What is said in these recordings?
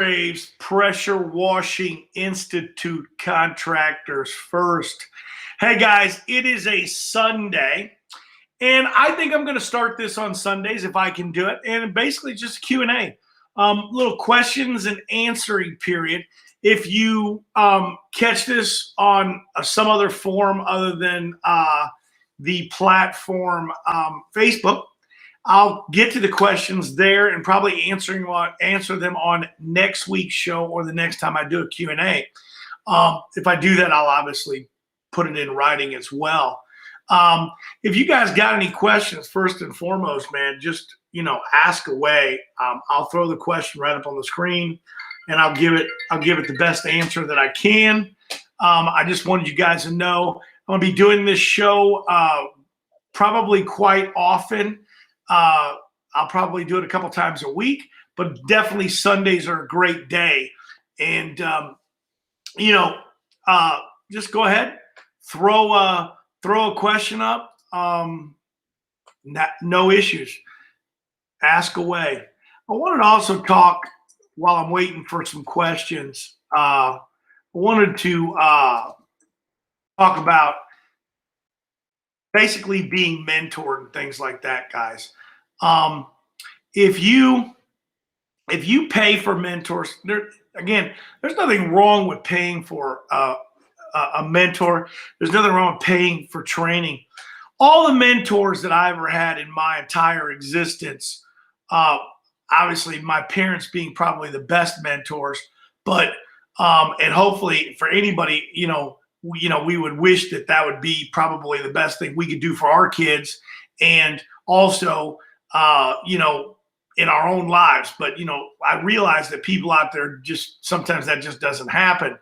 Braves Pressure Washing Institute contractors first. Hey guys, it is a Sunday, and I think I'm going to start this on Sundays if I can do it, and basically just Q&A, little questions and answering period. If you catch this on some other form other than the platform Facebook, I'll get to the questions there and probably answer them on next week's show or the next time I do a Q&A. If I do that, I'll obviously put it in writing as well. If you guys got any questions, first and foremost, man, just, ask away. I'll throw the question right up on the screen and I'll give it the best answer that I can. I just wanted you guys to know I'm going to be doing this show probably quite often. I'll probably do it a couple times a week, but definitely Sundays are a great day. And, just go ahead, throw a question up. No issues. Ask away. I wanted to also talk while I'm waiting for some questions. I wanted to talk about basically being mentored and things like that, guys. If you pay for mentors, there's nothing wrong with paying for a mentor. There's nothing wrong with paying for training. All the mentors that I ever had in my entire existence, obviously my parents being probably the best mentors, but and hopefully for anybody, we would wish that would be probably the best thing we could do for our kids, and also in our own lives. But, I realize that people out there sometimes that just doesn't happen.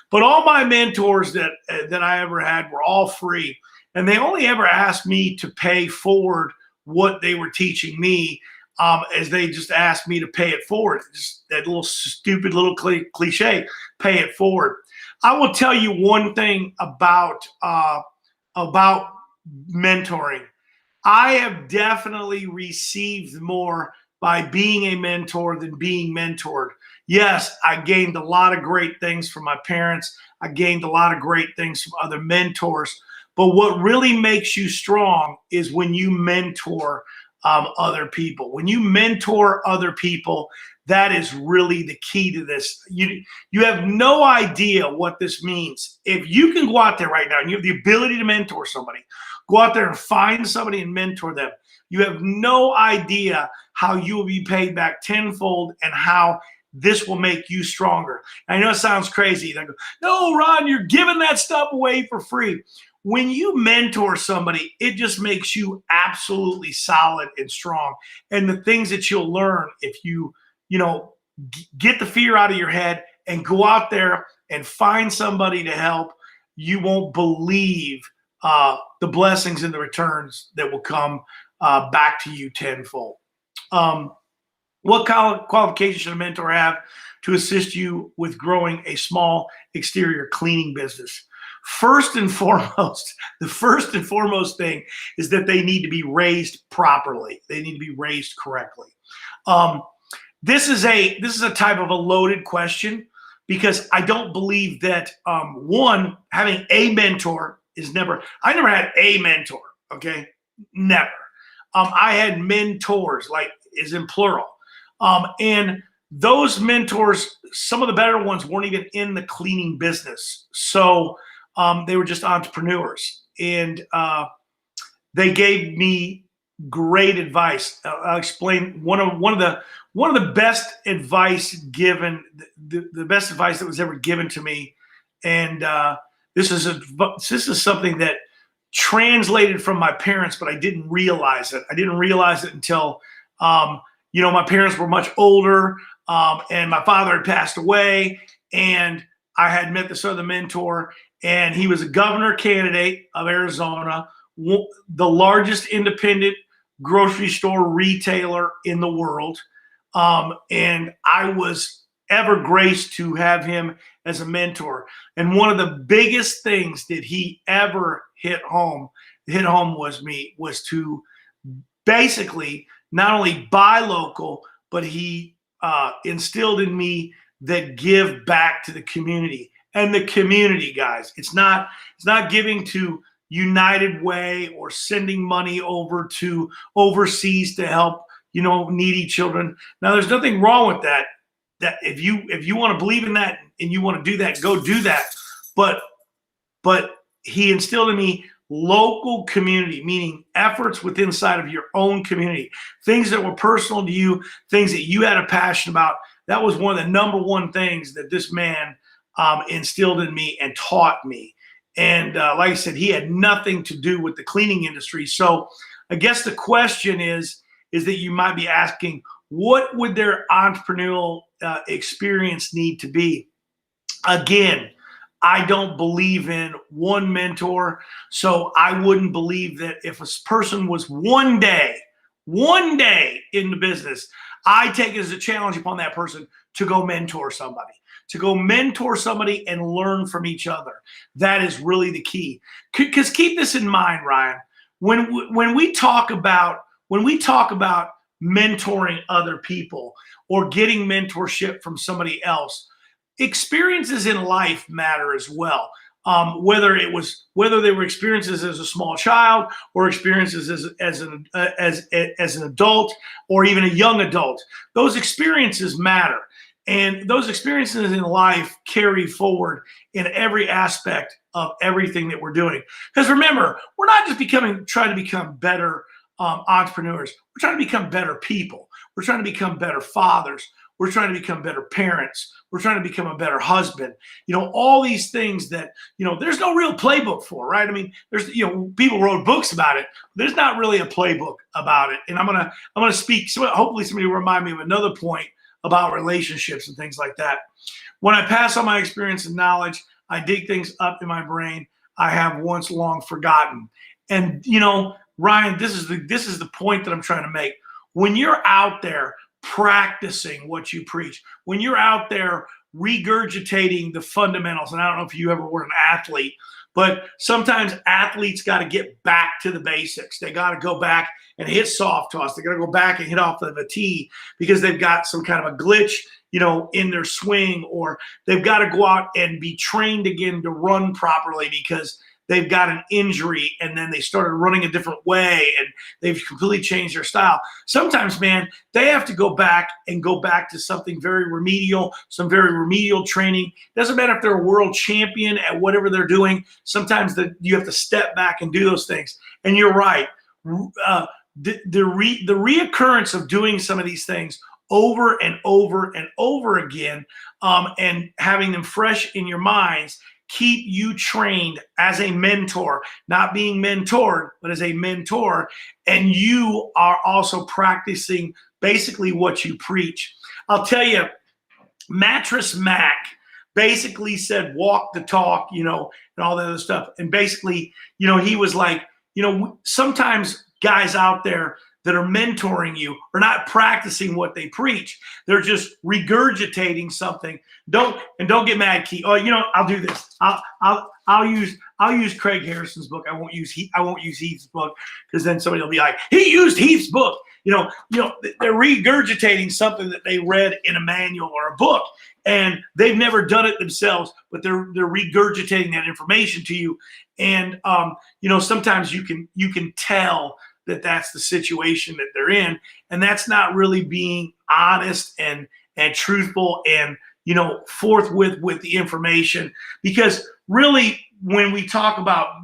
But all my mentors that I ever had were all free. And they only ever asked me to pay forward what they were teaching me, as they just asked me to pay it forward. Just that little stupid little cliche, pay it forward. I will tell you one thing about mentoring. I have definitely received more by being a mentor than being mentored. Yes, I gained a lot of great things from my parents. I gained a lot of great things from other mentors. But what really makes you strong is when you mentor other people. When you mentor other people, that is really the key to this. You have no idea what this means. If you can go out there right now and you have the ability to mentor somebody, go out there and find somebody and mentor them. You have no idea how you will be paid back tenfold and how this will make you stronger. I know it sounds crazy. They go, no, Ron, you're giving that stuff away for free. When you mentor somebody, it just makes you absolutely solid and strong. And the things that you'll learn if you, get the fear out of your head and go out there and find somebody to help, you won't believe the blessings and the returns that will come back to you tenfold. What qualifications should a mentor have to assist you with growing a small exterior cleaning business? First and foremost, the first and foremost thing is that they need to be raised properly. They need to be raised correctly. This is a type of a loaded question, because I don't believe that having a mentor I never had a mentor. Okay, never. I had mentors, like is in plural, and those mentors, some of the better ones weren't even in the cleaning business, so they were just entrepreneurs, and they gave me great advice. I'll explain one of the best advice given, the best advice that was ever given to me, and this is something that translated from my parents, but I didn't realize it. I didn't realize it until my parents were much older, and my father had passed away, and I had met this other mentor, and he was a governor candidate of Arizona, the largest independent grocery store retailer in the world. And I was ever graced to have him as a mentor. And one of the biggest things that he ever hit home was to basically not only buy local, but he instilled in me that give back to the community. And the community, guys, it's not giving to United Way or sending money over to overseas to help, needy children. Now, there's nothing wrong with that. That if you want to believe in that and you want to do that, go do that. But he instilled in me local community, meaning efforts within inside of your own community, things that were personal to you, things that you had a passion about. That was one of the number one things that this man instilled in me and taught me. And like I said, he had nothing to do with the cleaning industry. So I guess the question is that you might be asking, what would their entrepreneurial experience need to be? Again, I don't believe in one mentor. So I wouldn't believe that if a person was one day in the business, I take it as a challenge upon that person to go mentor somebody and learn from each other. That is really the key. Because keep this in mind, Ryan, when we talk about mentoring other people or getting mentorship from somebody else, experiences in life matter as well. Whether they were experiences as a small child or experiences as an adult or even a young adult, those experiences matter. And those experiences in life carry forward in every aspect of everything that we're doing. Because remember, we're not just trying to become better entrepreneurs. We're trying to become better people. We're trying to become better fathers. We're trying to become better parents. We're trying to become a better husband. All these things that, there's no real playbook for, right? I mean, there's, people wrote books about it. There's not really a playbook about it. And I'm going to speak. So hopefully somebody will remind me of another point about relationships and things like that. When I pass on my experience and knowledge, I dig things up in my brain I have once long forgotten. And, Ryan, this is the point that I'm trying to make. When you're out there practicing what you preach, when you're out there regurgitating the fundamentals, and I don't know if you ever were an athlete, but sometimes athletes got to get back to the basics. They got to go back and hit soft toss. They got to go back and hit off of a tee because they've got some kind of a glitch, in their swing, or they've got to go out and be trained again to run properly because they've got an injury and then they started running a different way and they've completely changed their style. Sometimes, man, they have to go back to something very remedial, some very remedial training. Doesn't matter if they're a world champion at whatever they're doing. Sometimes you have to step back and do those things. And you're right. The reoccurrence of doing some of these things over and over and over again, and having them fresh in your minds, keep you trained as a mentor, not being mentored, but as a mentor. And you are also practicing basically what you preach. I'll tell you, Mattress Mac basically said, walk the talk, and all that other stuff. And basically, he was like, sometimes guys out there that are mentoring you are not practicing what they preach. They're just regurgitating something. Don't get mad, Keith. Oh, I'll do this. I'll use Craig Harrison's book. I won't use Heath's book, because then somebody will be like, he used Heath's book. They're regurgitating something that they read in a manual or a book, and they've never done it themselves, but they're regurgitating that information to you. And sometimes you can tell that that's the situation that they're in, and that's not really being honest and truthful and forthwith with the information. Because really, when we talk about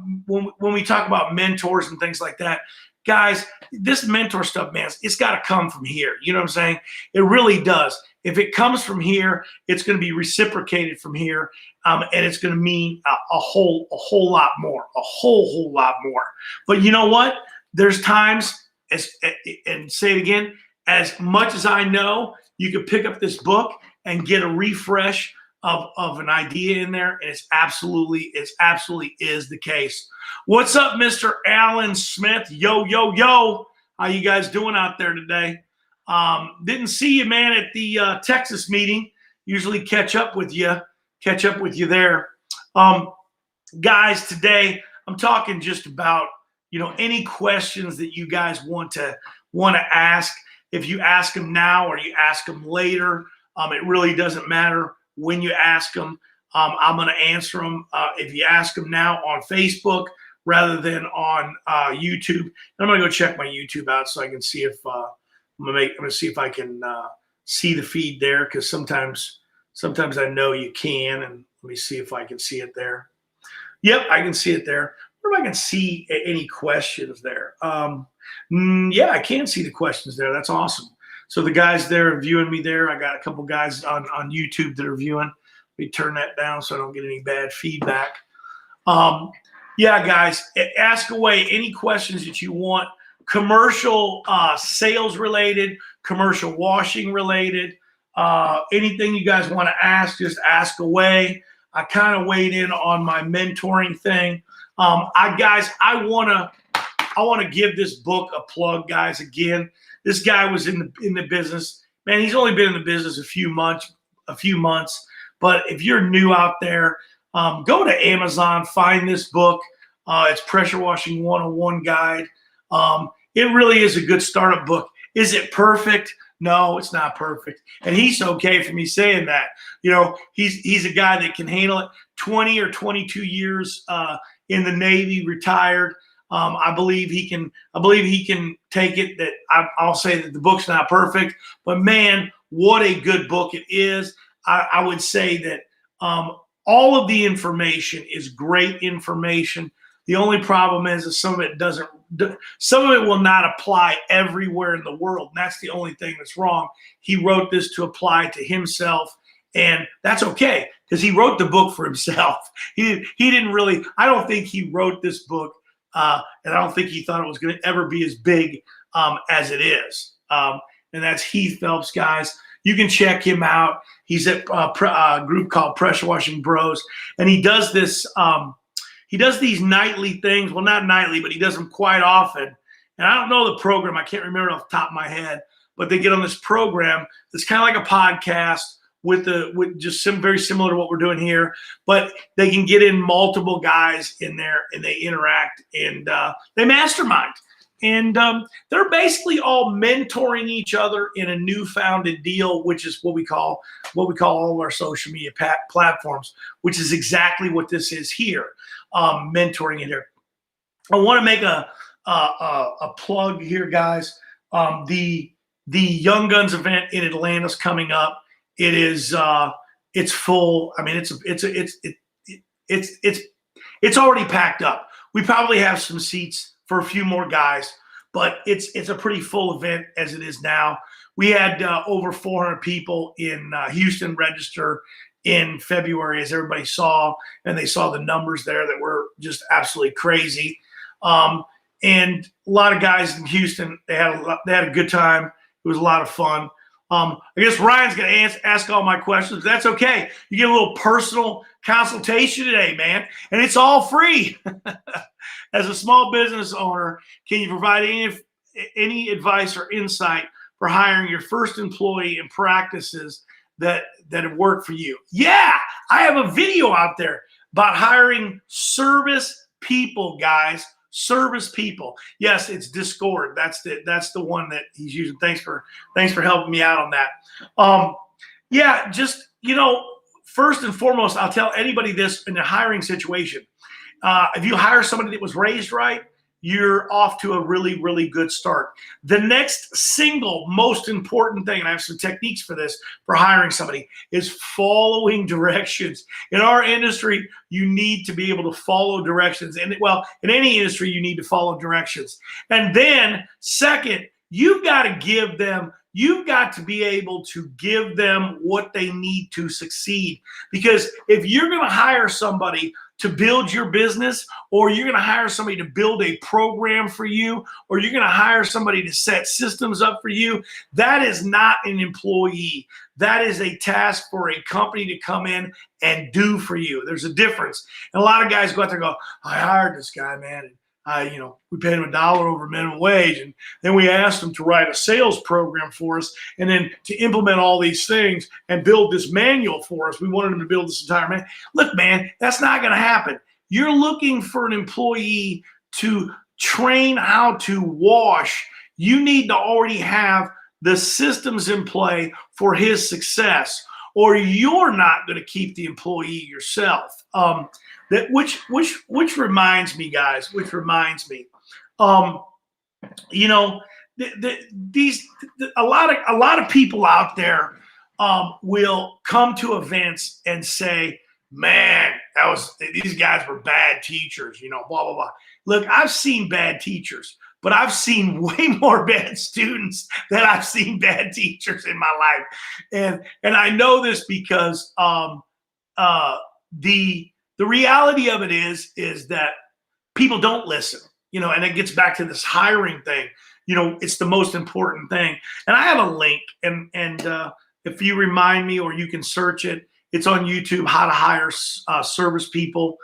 mentors and things like that, guys, this mentor stuff, man, it's got to come from here. You know what I'm saying? It really does. If it comes from here, it's going to be reciprocated from here, and it's going to mean a whole lot more, a whole lot more. But you know what? There's times, and say it again, as much as I know, you could pick up this book and get a refresh of an idea in there, and it's absolutely is the case. What's up, Mr. Alan Smith? Yo, yo, yo. How you guys doing out there today? Didn't see you, man, at the Texas meeting. Usually catch up with you there. Guys, today I'm talking just about any questions that you guys want to ask. If you ask them now or you ask them later, It really doesn't matter when you ask them. I'm going to answer them if you ask them now on Facebook rather than on YouTube. And I'm going to go check my YouTube out so I can see if I'm going to see if I can see the feed there, because sometimes I know you can. And let me see if I can see it there. Yep, I can see it there. What if I can see any questions there? Yeah, I can see the questions there. That's awesome. So the guys there are viewing me there. I got a couple guys on YouTube that are viewing. Let me turn that down so I don't get any bad feedback. Yeah, guys, ask away any questions that you want. Commercial sales related, commercial washing related, anything you guys want to ask, just ask away. I kind of weighed in on my mentoring thing. I want to give this book a plug, guys. Again, this guy was in the business. Man, he's only been in the business a few months. But if you're new out there, go to Amazon, find this book. It's Pressure Washing 101 Guide. It really is a good startup book. Is it perfect? No, it's not perfect. And he's okay for me saying that. You know, he's a guy that can handle it. 20 or 22 years in the Navy, retired. I believe he can take it. That I'll say that the book's not perfect, but man, what a good book it is. I would say that all of the information is great information. The only problem is some of it will not apply everywhere in the world. And that's the only thing that's wrong. He wrote this to apply to himself, and that's okay, because he wrote the book for himself. He didn't really, I don't think he wrote this book, and I don't think he thought it was going to ever be as big as it is. And that's Heath Phelps, guys. You can check him out. He's at a group called Pressure Washing Bros, and he does this. He does these nightly things. Well, not nightly, but he does them quite often. And I don't know the program. I can't remember it off the top of my head. But they get on this program that's kind of like a podcast with just very similar to what we're doing here. But they can get in multiple guys in there, and they interact, and they mastermind. And they're basically all mentoring each other in a newfounded deal, which is what we call all of our social media platforms, which is exactly what this is here, mentoring in here. I want to make a plug here, guys. The Young Guns event in Atlanta is coming up. It is it's full. I mean, it's already packed up. We probably have some seats for a few more guys, but it's a pretty full event as it is now. We had over 400 people in Houston register in February, as everybody saw, and they saw the numbers there that were just absolutely crazy. And a lot of guys in Houston, they had a good time. It was a lot of fun. I guess Ryan's going to ask all my questions. That's okay. You get a little personal consultation today, man, and it's all free. As a small business owner, can you provide any advice or insight for hiring your first employee and practices that have worked for you? Yeah, I have a video out there about hiring service people, guys. Service people. Yes, it's Discord. That's the one that he's using. Thanks for helping me out on that. Yeah, just, first and foremost, I'll tell anybody this in a hiring situation. If you hire somebody that was raised right, you're off to a really, really good start. The next single most important thing, and I have some techniques for this, for hiring somebody, is following directions. In our industry, you need to be able to follow directions. And well, in any industry, you need to follow directions. And then second, you've got to be able to give them what they need to succeed. Because if you're going to hire somebody to build your business, or you're going to hire somebody to build a program for you, or you're going to hire somebody to set systems up for you, that is not an employee. That is a task for a company to come in and do for you. There's a difference. And a lot of guys go out there and go, I hired this guy, man. And we paid him $1 over minimum wage, and then we asked him to write a sales program for us, and then to implement all these things and build this manual for us. We wanted him to build this entire manual. Look, man, that's not going to happen. You're looking for an employee to train how to wash. You need to already have the systems in play for his success, or you're not going to keep the employee yourself. Which reminds me, guys. Which reminds me, um, you know, a lot of people out there will come to events and say, "Man, these guys were bad teachers," blah blah blah. Look, I've seen bad teachers, but I've seen way more bad students than I've seen bad teachers in my life, and I know this because the reality of it is that people don't listen, and it gets back to this hiring thing. It's the most important thing. And I have a link, and if you remind me, or you can search it, it's on YouTube, how to hire service people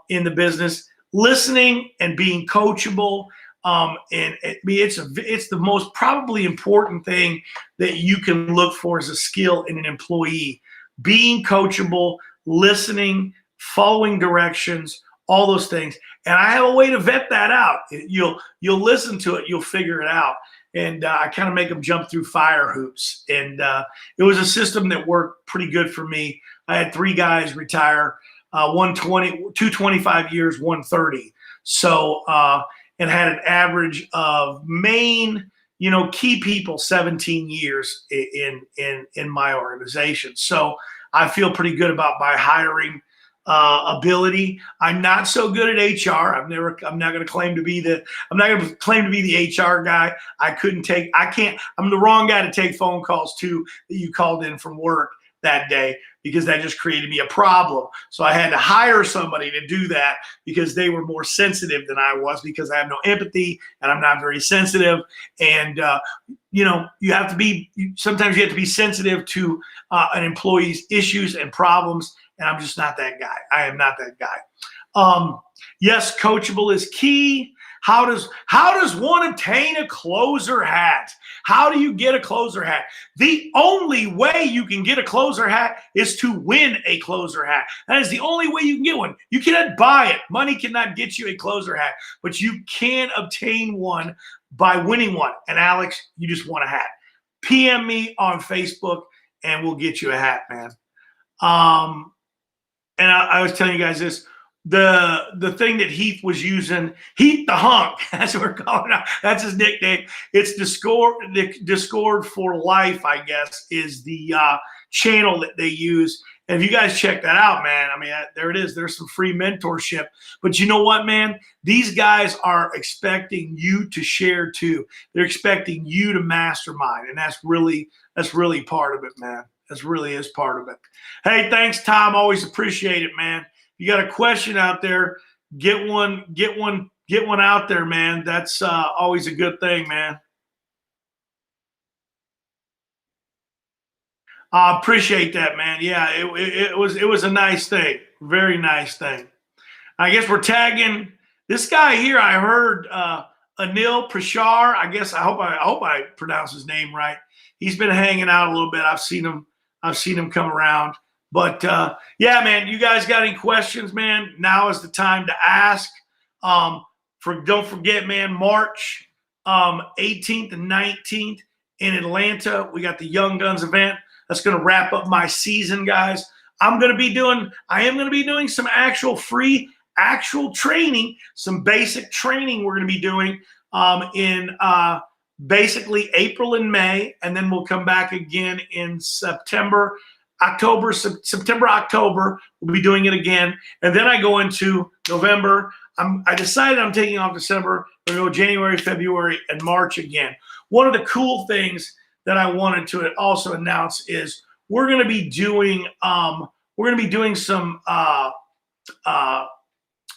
in the business. Listening and being coachable, and it's the most probably important thing that you can look for as a skill in an employee. Being coachable, listening, following directions, all those things. And I have a way to vet that out. You'll listen to it, you'll figure it out. And I kind of make them jump through fire hoops. And it was a system that worked pretty good for me. I had 3 guys retire, 225 years, 130. So, and had an average of main, key people 17 years in my organization. So I feel pretty good about my hiring ability. I'm not so good at HR. I'm not going to claim to be the HR guy. I'm the wrong guy to take phone calls to that you called in from work that day, because that just created me a problem. So I had to hire somebody to do that because they were more sensitive than I was, because I have no empathy and I'm not very sensitive. And, sometimes you have to be sensitive to an employee's issues and problems. And I'm just not that guy. I am not that guy. Yes, coachable is key. How does one obtain a closer hat? How do you get a closer hat? The only way you can get a closer hat is to win a closer hat. That is the only way you can get one. You cannot buy it. Money cannot get you a closer hat, but you can obtain one by winning one. And Alex, you just want a hat. PM me on Facebook and we'll get you a hat, man. And I was telling you guys this, the thing that Heath was using, Heath the Hunk, that's what we're calling it. That's his nickname. It's Discord for Life, I guess, is the channel that they use. And if you guys check that out, man, I mean, there it is. There's some free mentorship. But you know what, man? These guys are expecting you to share too. They're expecting you to mastermind. And that's really part of it, man. That really is part of it. Hey, thanks, Tom. Always appreciate it, man. If you got a question out there, get one out there, man. That's always a good thing, man. I appreciate that, man. Yeah, it was a nice thing. Very nice thing. I guess we're tagging this guy here. I heard Anil Prashar. I hope I pronounce his name right. He's been hanging out a little bit. I've seen him come around. But yeah, man, you guys got any questions, man? Now is the time to ask. Don't forget, man, March 18th and 19th in Atlanta, we got the Young Guns event. That's going to wrap up my season, guys. I am going to be doing some free training, some basic training we're going to be doing in basically April and May, and then we'll come back again in September, October. We'll be doing it again. And then I go into November. I decided I'm taking off December. We're going to go January, February, and March again. One of the cool things that I wanted to also announce is we're going to be doing some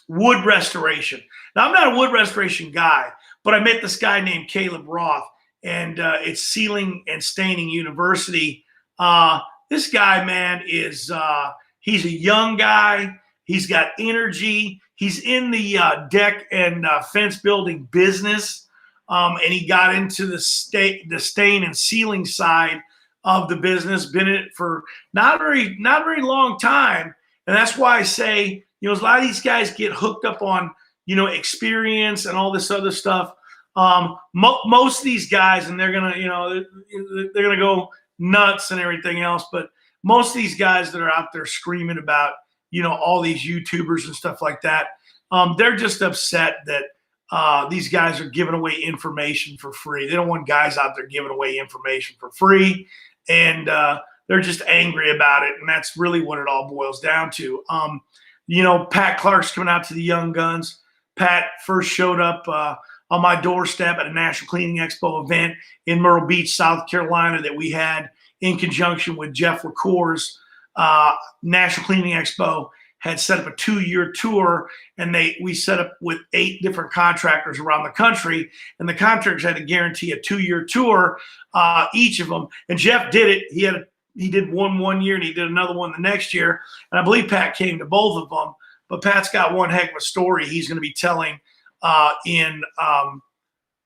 wood restoration. Now, I'm not a wood restoration guy, but I met this guy named Caleb Roth, and it's Sealing and Staining University. This guy, man, he's a young guy. He's got energy. He's in the deck and fence building business. And he got into the stain and sealing side of the business, been in it for not very long time. And that's why I say, a lot of these guys get hooked up on, experience and all this other stuff. Most of these guys, and they're gonna, they're gonna go nuts and everything else, but most of these guys that are out there screaming about, all these YouTubers and stuff like that, they're just upset that these guys are giving away information for free. They don't want guys out there giving away information for free, and they're just angry about it. And that's really what it all boils down to. Pat Clark's coming out to the Young Guns. Pat first showed up on my doorstep at a National Cleaning Expo event in Myrtle Beach, South Carolina, that we had in conjunction with Jeff LaCour's National Cleaning Expo. Had set up a 2-year tour, and we set up with 8 different contractors around the country, and the contractors had to guarantee a 2-year tour, each of them. And Jeff did it. He did one year, and he did another one the next year. And I believe Pat came to both of them. But Pat's got one heck of a story he's going to be telling in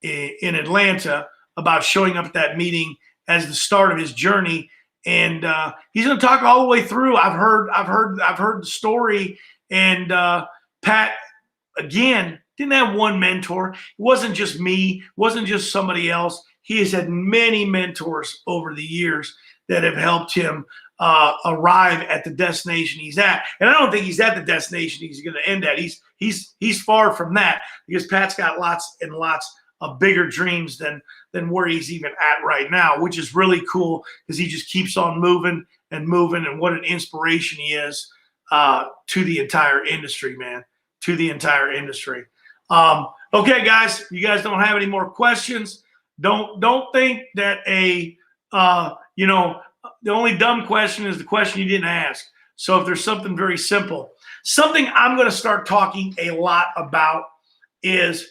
Atlanta about showing up at that meeting as the start of his journey. And he's going to talk all the way through. I've heard the story. And Pat, again, didn't have one mentor. It wasn't just me. It wasn't just somebody else. He has had many mentors over the years that have helped him arrive at the destination he's at. And I don't think he's at the destination he's going to end at. He's far from that, because Pat's got lots and lots of bigger dreams than where he's even at right now, which is really cool, because he just keeps on moving and moving. And what an inspiration he is to the entire industry, man, to the entire industry. Okay, guys, you guys don't have any more questions. Don't think that the only dumb question is the question you didn't ask. So if there's something very simple, something I'm going to start talking a lot about is,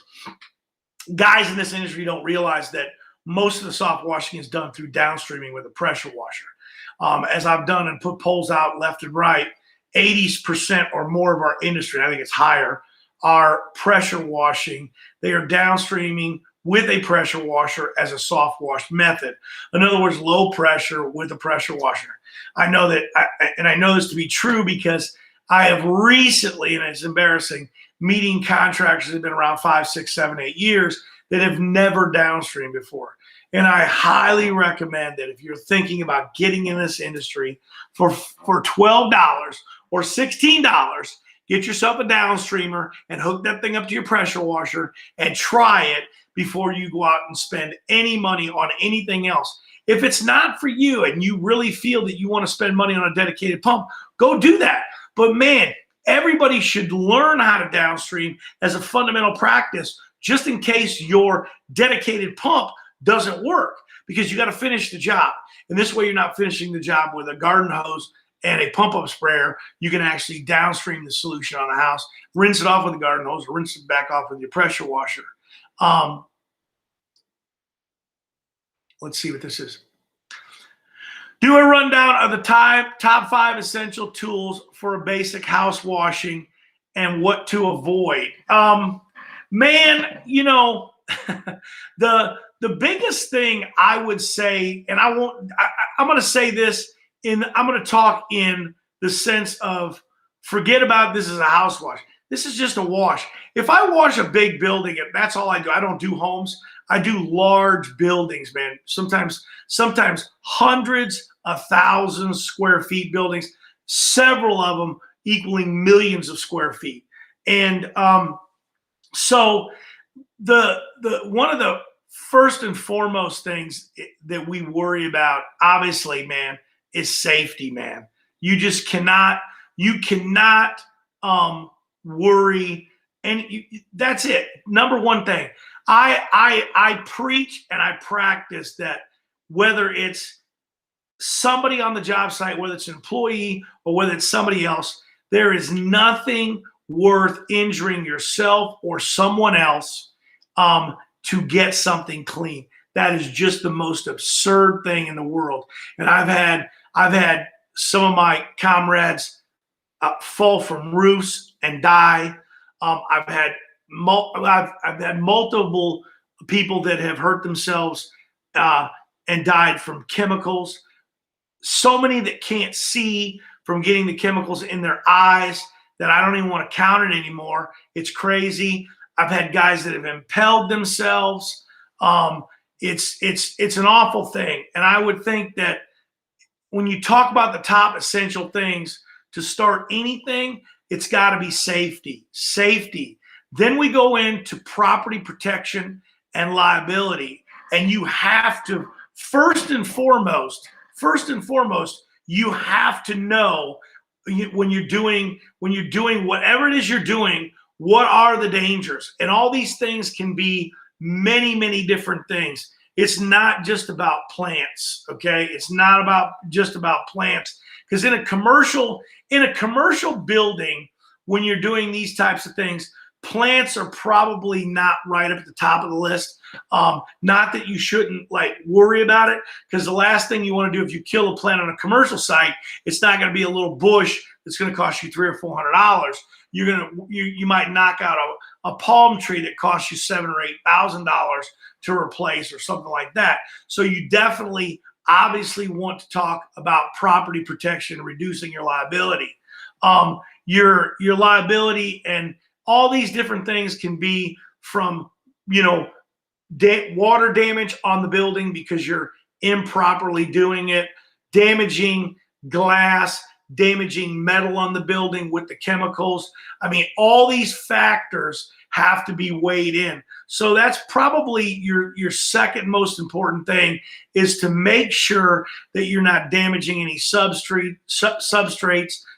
guys in this industry don't realize that most of the soft washing is done through downstreaming with a pressure washer. As I've done and put polls out left and right, 80% or more of our industry, I think it's higher, are pressure washing. They are downstreaming with a pressure washer as a soft wash method. In other words, low pressure with a pressure washer. I know that, and I know this to be true because I have recently, and it's embarrassing, meeting contractors that have been around 5, 6, 7, 8 years that have never downstreamed before. And I highly recommend that if you're thinking about getting in this industry for $12 or $16, get yourself a downstreamer and hook that thing up to your pressure washer and try it before you go out and spend any money on anything else. If it's not for you and you really feel that you want to spend money on a dedicated pump, go do that. But man, everybody should learn how to downstream as a fundamental practice, just in case your dedicated pump doesn't work, because you got to finish the job. And this way you're not finishing the job with a garden hose and a pump-up sprayer. You can actually downstream the solution on a house, rinse it off with a garden hose, rinse it back off with your pressure washer. Let's see what this is. Do a rundown of the top 5 essential tools for a basic house washing and what to avoid. Man, the biggest thing I would say, and I'm going to say this I'm going to talk in the sense of, forget about this as a house wash. This is just a wash. If I wash a big building, that's all I do. I don't do homes. I do large buildings, man. Sometimes hundreds of thousands of square feet buildings, several of them equaling millions of square feet. And so the one of the first and foremost things that we worry about, obviously, man, is safety, man. You just cannot worry. And that's it. Number one thing, I preach and I practice that whether it's somebody on the job site, whether it's an employee or whether it's somebody else, there is nothing worth injuring yourself or someone else to get something clean. That is just the most absurd thing in the world. And I've had some of my comrades fall from roofs and die. I've had multiple people that have hurt themselves and died from chemicals. So many that can't see from getting the chemicals in their eyes that I don't even want to count it anymore. It's crazy. I've had guys that have impelled themselves. It's an awful thing. And I would think that when you talk about the top essential things to start anything, it's got to be safety. Safety. Then we go into property protection and liability. And you have to, first and foremost, you have to know when you're doing whatever it is you're doing, what are the dangers? And all these things can be many, many different things. It's not just about plants, okay? It's not just about plants. Because in a commercial building, when you're doing these types of things, plants are probably not right up at the top of the list. Not that you shouldn't worry about it, because the last thing you want to do if you kill a plant on a commercial site, it's not going to be a little bush that's going to cost you $300 or $400. You might knock out a palm tree that costs you $7,000 or $8,000 to replace or something like that. So you definitely, obviously, want to talk about property protection, reducing your liability. Your liability and all these different things can be from, water damage on the building because you're improperly doing it, damaging glass, damaging metal on the building with the chemicals. I mean, all these factors have to be weighed in. So that's probably your second most important thing, is to make sure that you're not damaging any substrates,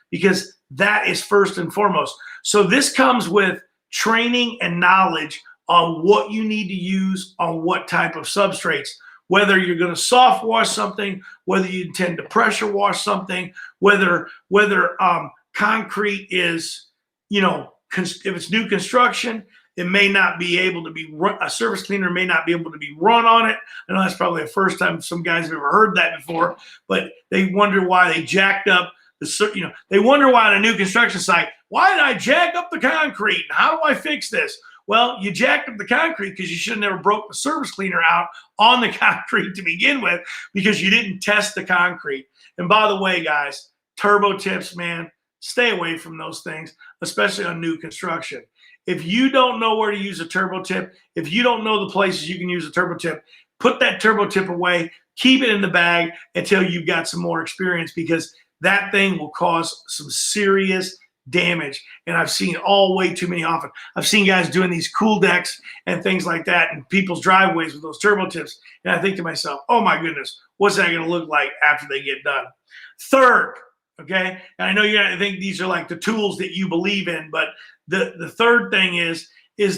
because that is first and foremost. So this comes with training and knowledge on what you need to use on what type of substrates, whether you're going to soft wash something, whether you intend to pressure wash something, whether concrete is, if it's new construction, it may not be able to be a surface cleaner may not be able to be run on it. I know that's probably the first time some guys have ever heard that before, but they wonder why they jacked up they wonder why on a new construction site, why did I jack up the concrete? How do I fix this? Well, you jacked up the concrete because you should have never broke the surface cleaner out on the concrete to begin with, because you didn't test the concrete. And by the way, guys, turbo tips, man, stay away from those things, especially on new construction. If you don't know where to use a turbo tip, if you don't know the places you can use a turbo tip, put that turbo tip away, keep it in the bag until you've got some more experience, because that thing will cause some serious damage. And I've seen way too many often. I've seen guys doing these cool decks and things like that in people's driveways with those turbo tips. And I think to myself, oh my goodness, what's that going to look like after they get done? Third, okay, and I know you're going to think these are like the tools that you believe in, but the third thing is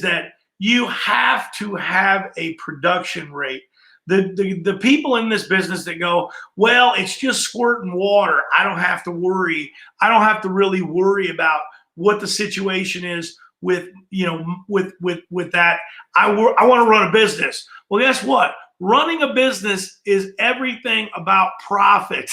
that you have to have a production rate. The people in this business that go, well, it's just squirting water, I don't have to worry. I don't have to really worry about what the situation is with that. I want to run a business. Well, guess what? Running a business is everything about profit.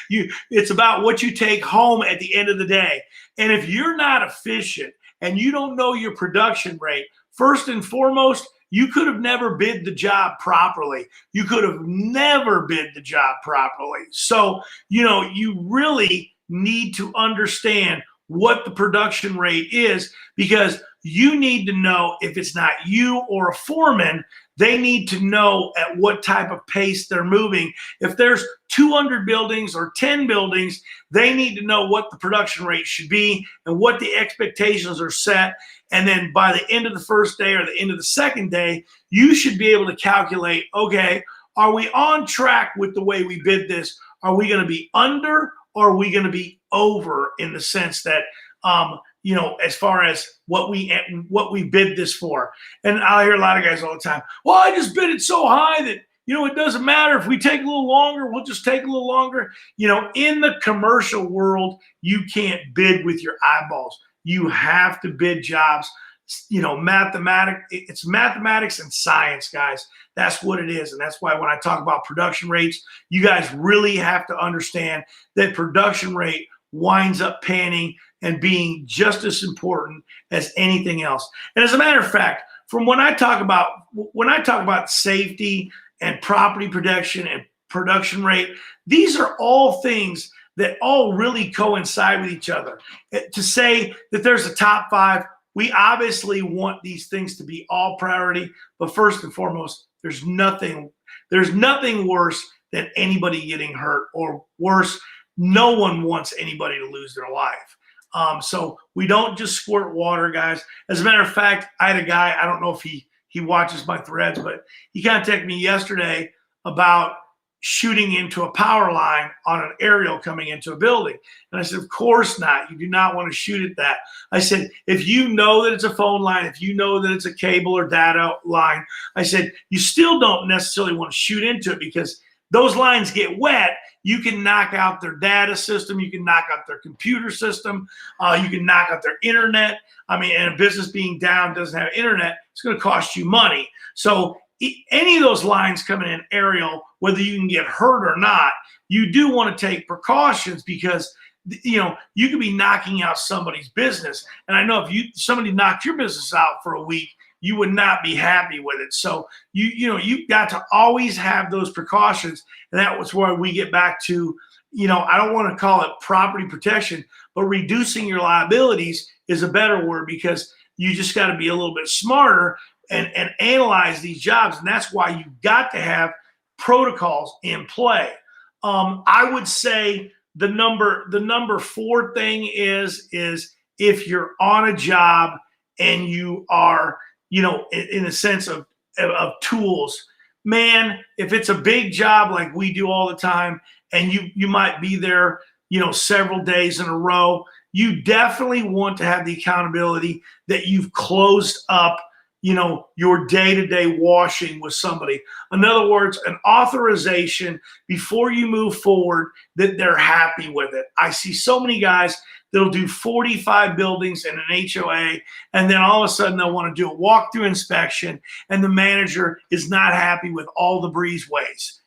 It's about what you take home at the end of the day. And if you're not efficient and you don't know your production rate, first and foremost, you could have never bid the job properly. You could have never bid the job properly. So, you really need to understand what the production rate is, because you need to know, if it's not you or a foreman, they need to know at what type of pace they're moving. If there's 200 buildings or 10 buildings, they need to know what the production rate should be and what the expectations are set. And then by the end of the first day or the end of the second day, you should be able to calculate, okay, are we on track with the way we bid this? Are we going to be under, or are we going to be over, in the sense that, as far as what we bid this for? And I hear a lot of guys all the time, well, I just bid it so high that, it doesn't matter if we take a little longer, we'll just take a little longer. In the commercial world, you can't bid with your eyeballs. You have to bid jobs. It's mathematics and science, guys. That's what it is. And that's why when I talk about production rates, you guys really have to understand that production rate winds up panning and being just as important as anything else. And as a matter of fact, from when I talk about safety and property protection and production rate, these are all things that all really coincide with each other. To say that there's a top 5 we obviously want these things to be all priority, but first and foremost, there's nothing worse than anybody getting hurt, or worse, no one wants anybody to lose their life. So we don't just squirt water, guys. As a matter of fact, I had a guy, I don't know if he watches my threads, but he contacted me yesterday about shooting into a power line on an aerial coming into a building. And I said, of course not. You do not want to shoot at that. I said, if you know that it's a phone line, if you know that it's a cable or data line, I said, you still don't necessarily want to shoot into it, because those lines get wet. You can knock out their data system. You can knock out their computer system. You can knock out their internet. I mean, and a business being down, doesn't have internet, it's going to cost you money. So any of those lines coming in aerial, whether you can get hurt or not, you do want to take precautions, because you could be knocking out somebody's business. And I know if somebody knocked your business out for a week, you would not be happy with it. So you've got to always have those precautions. And that was where we get back to, I don't want to call it property protection, but reducing your liabilities is a better word, because you just got to be a little bit smarter and analyze these jobs. And that's why you've got to have protocols in play. I would say the number 4 thing is if you're on a job and you are, in a sense of tools, man, if it's a big job like we do all the time, and you might be there, several days in a row, you definitely want to have the accountability that you've closed up, your day-to-day washing with somebody. In other words, an authorization before you move forward that they're happy with it. I see so many guys that'll do 45 buildings in an HOA, and then all of a sudden they'll want to do a walkthrough inspection, and the manager is not happy with all the breezeways,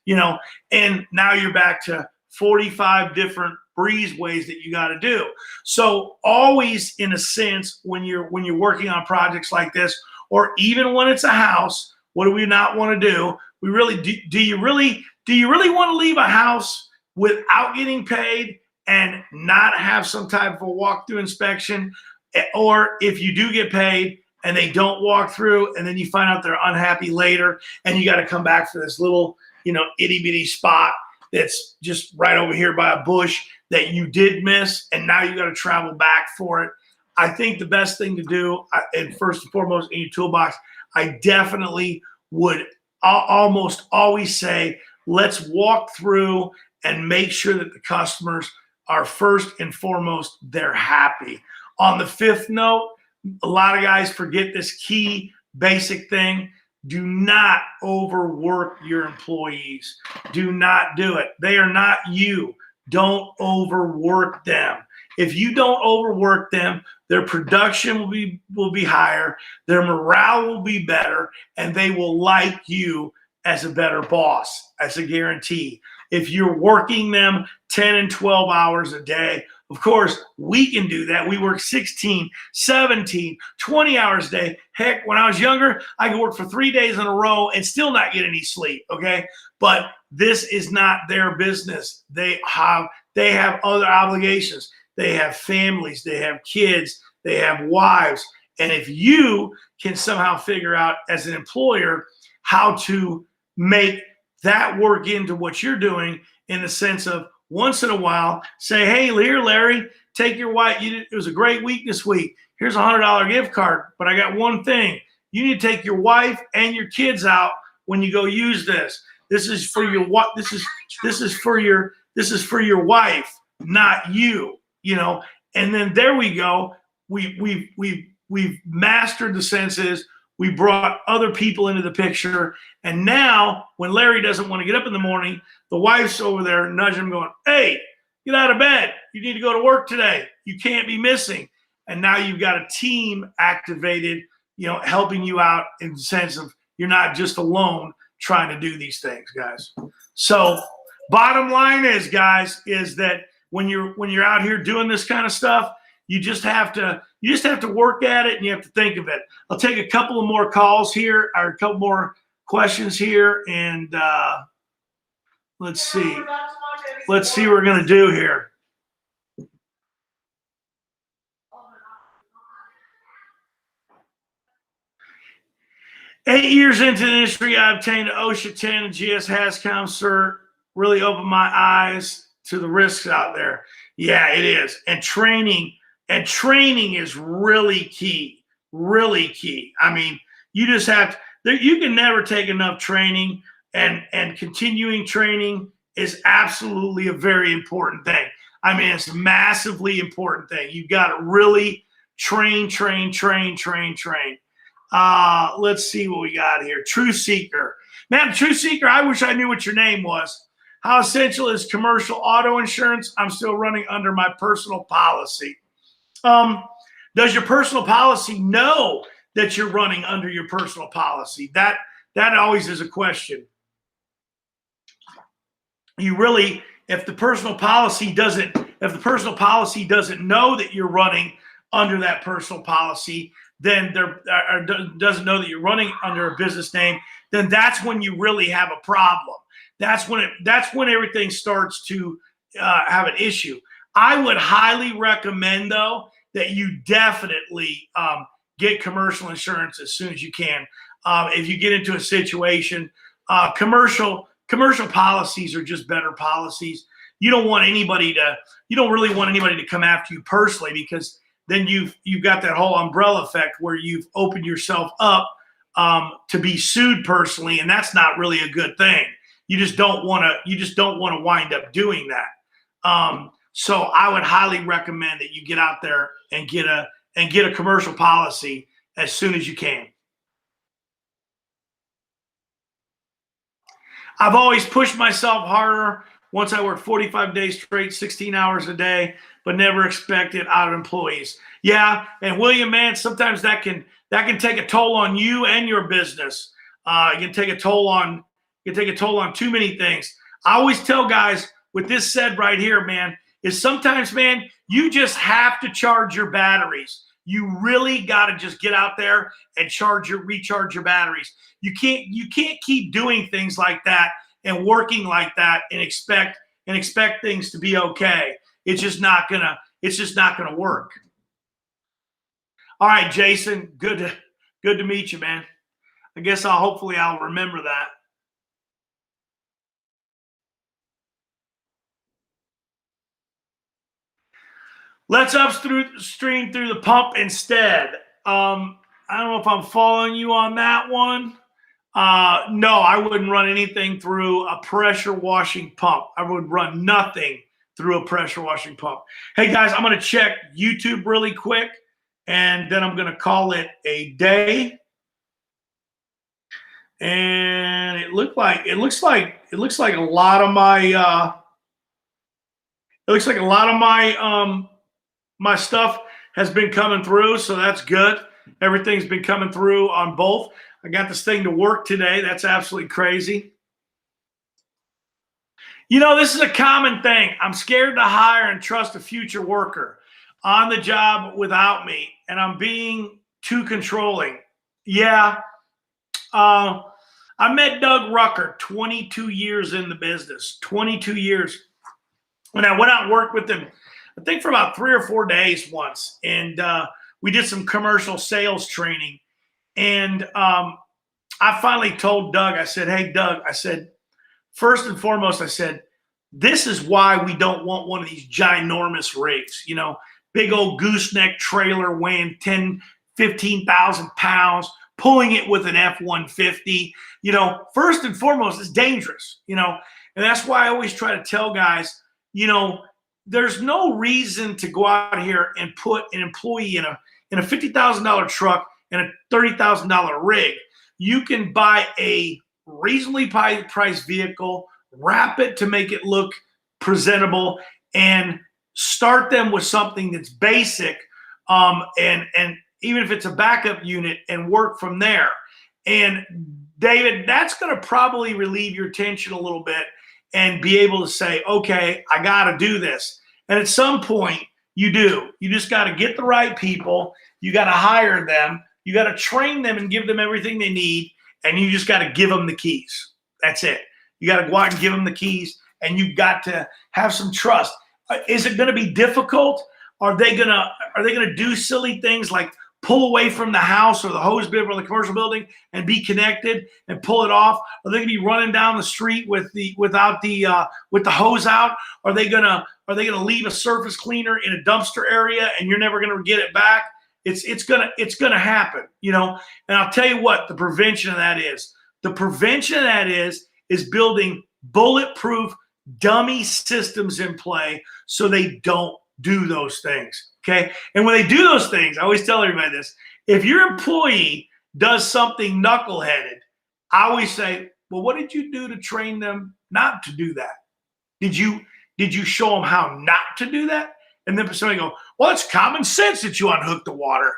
and now you're back to 45 different breezeways that you got to do. So always, in a sense, when you're working on projects like this, or even when it's a house, what do we not want to do? We really do you really want to leave a house without getting paid and not have some type of a walkthrough inspection? Or if you do get paid and they don't walk through, and then you find out they're unhappy later, and you got to come back for this little, itty bitty spot that's just right over here by a bush that you did miss, and now you got to travel back for it. I think the best thing to do, and first and foremost in your toolbox, I definitely would almost always say, let's walk through and make sure that the customers are first and foremost, they're happy. On the 5th note, a lot of guys forget this key basic thing. Do not overwork your employees. Do not do it. They are not you. Don't overwork them. If you don't overwork them, their production will be higher, their morale will be better, and they will like you as a better boss. That's a guarantee. If you're working them 10 and 12 hours a day, of course, we can do that. We work 16, 17, 20 hours a day. Heck, when I was younger, I could work for 3 days in a row and still not get any sleep, okay? But this is not their business. They have other obligations. They have families, they have kids, they have wives. And if you can somehow figure out as an employer how to make that work into what you're doing, in the sense of once in a while say, hey, here, Larry, take your wife. It was a great week this week. Here's a $100 gift card, but I got one thing. You need to take your wife and your kids out when you go use this. This is for your what? This is for your wife, not you. And then there we go. We've mastered the senses. We brought other people into the picture. And now when Larry doesn't want to get up in the morning, the wife's over there nudging him going, hey, get out of bed. You need to go to work today. You can't be missing. And now you've got a team activated, helping you out in the sense of you're not just alone trying to do these things, guys. So bottom line is, guys, is that when you're out here doing this kind of stuff, you just have to work at it, and you have to think of it. I'll take a couple of more calls here, or a couple more questions here, and let's see what we're gonna do here. 8 years into the industry, I obtained an OSHA 10 and GS HAZCOM cert. Really opened my eyes to the risks out there. Yeah, it is. And training is really key. Really key. I mean, you just have to, you can never take enough training, and continuing training is absolutely a very important thing. I mean, it's a massively important thing. You've got to really train. Let's see what we got here. True Seeker. Man, True Seeker, I wish I knew what your name was. How essential is commercial auto insurance? I'm still running under my personal policy. Does your personal policy know that you're running under your personal policy? That always is a question. You really, if the personal policy doesn't know that you're running under that personal policy, then doesn't know that you're running under a business name, then that's when you really have a problem. That's when everything starts to have an issue. I would highly recommend, though, that you definitely get commercial insurance as soon as you can. If you get into a situation, commercial policies are just better policies. You don't really want anybody to come after you personally, because then you've got that whole umbrella effect where you've opened yourself up to be sued personally, and that's not really a good thing. You just don't want to wind up doing that. So I would highly recommend that you get out there and get a commercial policy as soon as you can. I've always pushed myself harder. Once I worked 45 days straight, 16 hours a day, but never expected out of employees. Yeah, and William, man, sometimes that can take a toll on you and your business. It can take a toll on too many things. I always tell guys, with this said right here, man, is sometimes, man, you just have to charge your batteries. You really got to just get out there and recharge your batteries. You can't keep doing things like that and working like that and expect things to be okay. It's just not gonna work. All right, Jason, good to meet you, man. I guess hopefully I'll remember that. Let's upstream through the pump instead. I don't know if I'm following you on that one. No, I wouldn't run anything through a pressure washing pump. I would run nothing through a pressure washing pump. Hey guys, I'm going to check YouTube really quick, and then I'm going to call it a day. And it looks like a lot of my my stuff has been coming through, so that's good. Everything's been coming through on both. I got this thing to work today. That's absolutely crazy. You know, this is a common thing. I'm scared to hire and trust a future worker on the job without me, and I'm being too controlling. Yeah. I met Doug Rucker, 22 years in the business, 22 years. And I went out and worked with him, I think, for about 3 or 4 days once. And we did some commercial sales training. And I finally told Doug, I said, hey, Doug, I said, first and foremost, I said, this is why we don't want one of these ginormous rigs, you know, big old gooseneck trailer weighing 10, 15,000 pounds, pulling it with an F-150. You know, first and foremost, it's dangerous, you know, and that's why I always try to tell guys, you know, there's no reason to go out here and put an employee in a $50,000 truck and a $30,000 rig. You can buy a reasonably priced vehicle, wrap it to make it look presentable, and start them with something that's basic, and even if it's a backup unit, and work from there. And David, that's going to probably relieve your tension a little bit and be able to say, okay, I got to do this. And at some point you do. You just got to get the right people. You got to hire them. You got to train them and give them everything they need. And you just got to give them the keys. That's it. You got to go out and give them the keys, and you've got to have some trust. Is it going to be difficult? Are they gonna do silly things like pull away from the house or the hose bib or the commercial building and be connected and pull it off? Are they gonna be running down the street with the hose out? Are they gonna leave a surface cleaner in a dumpster area and you're never gonna get it back? It's gonna happen, you know. And I'll tell you what the prevention of that is. The prevention of that is building bulletproof dummy systems in play so they don't do those things. Okay. And when they do those things, I always tell everybody this: if your employee does something knuckleheaded, I always say, well, what did you do to train them not to do that? Did you show them how not to do that? And then somebody go, well, it's common sense that you unhook the water.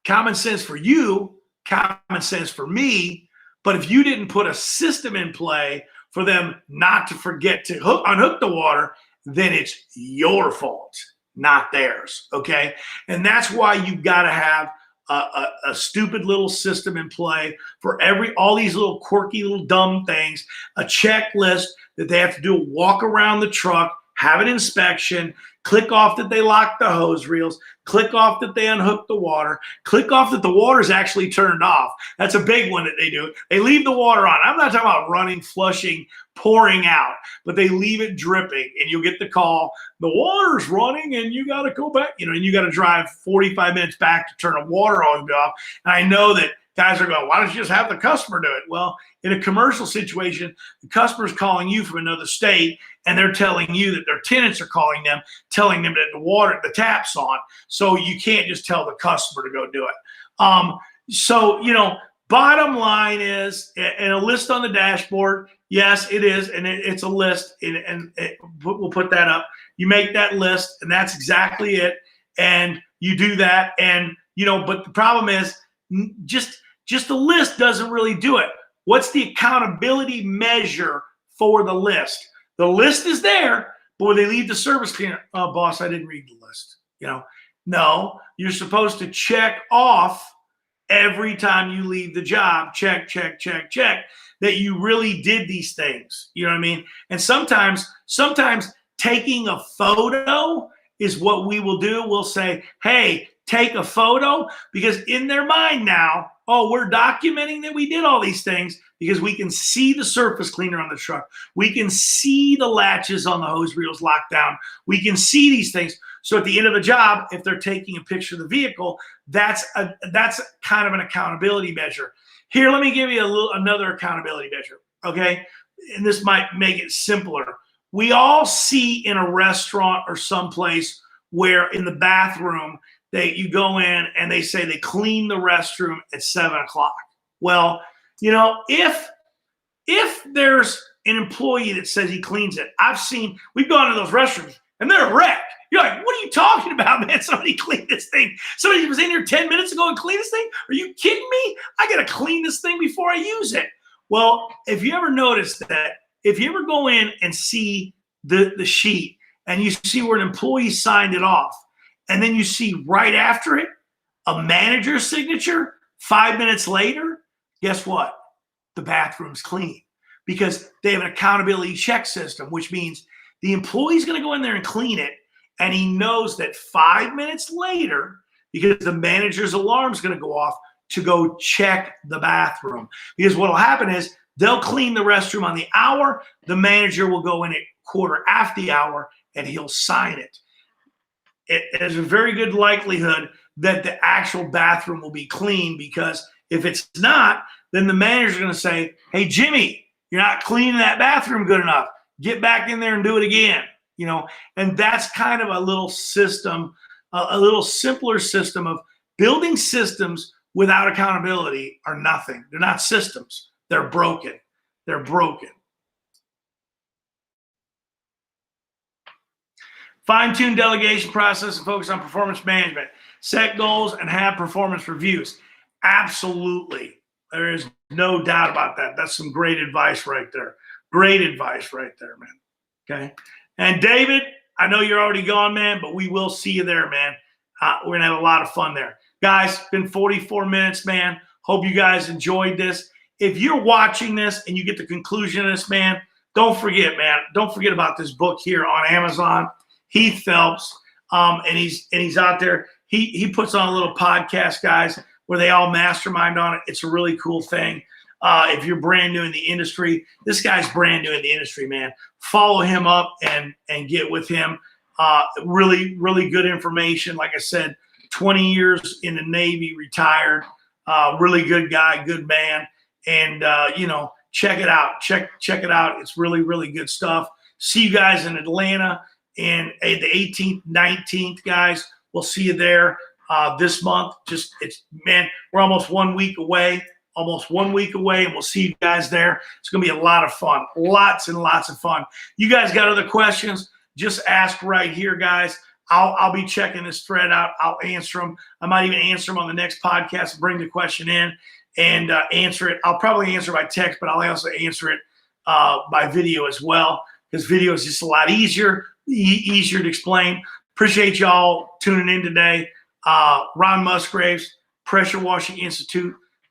Common sense for you, common sense for me. But if you didn't put a system in play for them not to forget to unhook the water, then it's your fault, not theirs, okay? And that's why you've got to have a stupid little system in play for all these little quirky little dumb things, a checklist that they have to do, a walk around the truck, have an inspection, click off that they lock the hose reels, click off that they unhook the water, click off that the water is actually turned off. That's a big one that they do. They leave the water on. I'm not talking about running, flushing, pouring out, but they leave it dripping and you'll get the call, the water's running and you got to go back, you know, and you got to drive 45 minutes back to turn a water hose off. And I know that guys are going, why don't you just have the customer do it? Well, in a commercial situation, the customer's calling you from another state and they're telling you that their tenants are calling them, telling them that the tap's on. So you can't just tell the customer to go do it. So, you know, bottom line is, and a list on the dashboard, yes, it is, and it's a list, and we'll put that up. You make that list, and that's exactly it, and you do that, and, you know, but the problem is just the list doesn't really do it. What's the accountability measure for the list? The list is there, but when they leave the service cleaner, oh, boss, I didn't read the list. You know, no, you're supposed to check off every time you leave the job, check, that you really did these things. You know what I mean? And sometimes taking a photo is what we will do. We'll say, hey, take a photo, because in their mind now, oh, we're documenting that we did all these things because we can see the surface cleaner on the truck. We can see the latches on the hose reels locked down. We can see these things. So at the end of the job, if they're taking a picture of the vehicle, that's kind of an accountability measure. Here, let me give you another accountability measure, okay? And this might make it simpler. We all see in a restaurant or someplace where in the bathroom, you go in and they say they clean the restroom at 7 o'clock. Well, you know, if there's an employee that says he cleans it, we've gone to those restrooms and they're a wreck. You're like, what are you talking about, man? Somebody cleaned this thing. Somebody was in here 10 minutes ago and cleaned this thing? Are you kidding me? I got to clean this thing before I use it. Well, if you ever notice that, if you ever go in and see the sheet and you see where an employee signed it off, and then you see right after it a manager's signature 5 minutes later, guess what? The bathroom's clean because they have an accountability check system, which means the employee's going to go in there and clean it, and he knows that 5 minutes later, because the manager's alarm is going to go off, to go check the bathroom. Because what will happen is they'll clean the restroom on the hour, the manager will go in at quarter after the hour, and he'll sign it. There's a very good likelihood that the actual bathroom will be clean, because if it's not, then the manager's going to say, hey, Jimmy, you're not cleaning that bathroom good enough. Get back in there and do it again. You know, and that's kind of a little system, a little simpler system of building systems without accountability are nothing. They're not systems. They're broken. They're broken. Fine-tune delegation process and focus on performance management. Set goals and have performance reviews. Absolutely. There is no doubt about that. That's some great advice right there. Great advice right there, man. Okay. And David, I know you're already gone, man, but we will see you there, man. We're going to have a lot of fun there. Guys, it's been 44 minutes, man. Hope you guys enjoyed this. If you're watching this and you get the conclusion of this, man, don't forget, man. Don't forget about this book here on Amazon. Heath Phelps, and he's out there. he puts on a little podcast, guys, where they all mastermind on it. It's a really cool thing. If you're brand new in the industry, this guy's brand new in the industry, man. Follow him up and get with him. Really, really good information. Like I said, 20 years in the Navy, retired. Really good guy, good man. And, check it out. Check it out. It's really, really good stuff. See you guys in Atlanta and the 18th, 19th, guys. We'll see you there this month. We're almost 1 week away. And we'll see you guys there. It's going to be a lot of fun. Lots and lots of fun. You guys got other questions? Just ask right here, guys. I'll be checking this thread out. I'll answer them. I might even answer them on the next podcast, bring the question in and answer it. I'll probably answer by text, but I'll also answer it by video as well, because video is just a lot easier to explain. Appreciate y'all tuning in today. Ron Musgraves, Pressure Washing Institute.